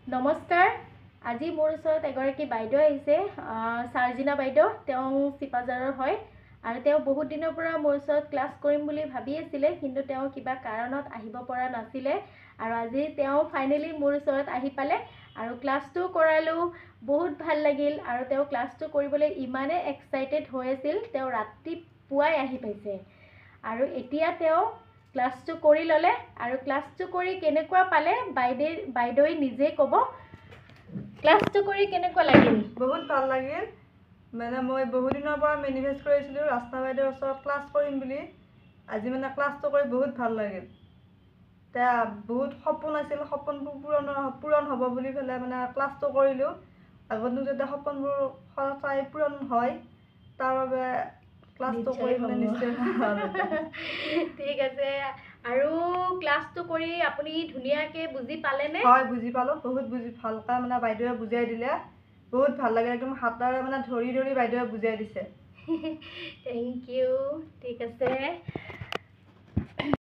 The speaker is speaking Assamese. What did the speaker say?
নমস্কাৰ। আজি মোৰ ওচৰত এগৰাকী বাইদেউ আহিছে, সাৰ্জিনা বাইদেউ। তেওঁ চিপাঝাৰৰ হয় আৰু তেওঁ বহুত দিনৰ পৰা মোৰ ওচৰত ক্লাছ কৰিম বুলি ভাবি আছিলে, কিন্তু তেওঁ কিবা কাৰণত আহিব পৰা নাছিলে আৰু আজি তেওঁ ফাইনেলি মোৰ ওচৰত আহি পালে আৰু ক্লাছটো কৰালোঁ। বহুত ভাল লাগিল আৰু তেওঁ ক্লাছটো কৰিবলৈ ইমানে এক্সাইটেড হৈ আছিল, তেওঁ ৰাতিপুৱাই আহি পাইছে আৰু এতিয়া তেওঁ ক্লাছটো কৰি ল'লে আৰু ক্লাছটো কৰি কেনেকুৱা পালে বাইদেৱে নিজে ক'ব। ক্লাছটো কৰি কেনেকুৱা লাগিল? বহুত ভাল লাগিল। মানে মই বহুত দিনৰ পৰা মেনিফেষ্ট কৰিছিলোঁ ৰাস্তা বাইদেউৰ ওচৰত ক্লাছ কৰিম বুলি। আজি মানে ক্লাছটো কৰি বহুত ভাল লাগিল। এতিয়া বহুত সপোন আছিল, সপোনবোৰ পূৰণ হ'ব বুলি পেলাই মানে ক্লাছটো কৰিলোঁ। আগতো যাতে সপোনবোৰ সঁচাই পূৰণ হয় তাৰ বাবে ক্লাছটো কৰি মানে নিশ্চয় ঠিক আছে। আৰু ক্লাছটো কৰি আপুনি ধুনীয়াকৈ বুজি পালেনে? হয়, বুজি পালোঁ। বহুত ভালকৈ মানে বাইদেৱে বুজাই দিলে। বহুত ভাল লাগে, একদম হাতেৰে মানে ধৰি বাইদেৱে বুজাই দিছে। Thank you. ঠিক আছে।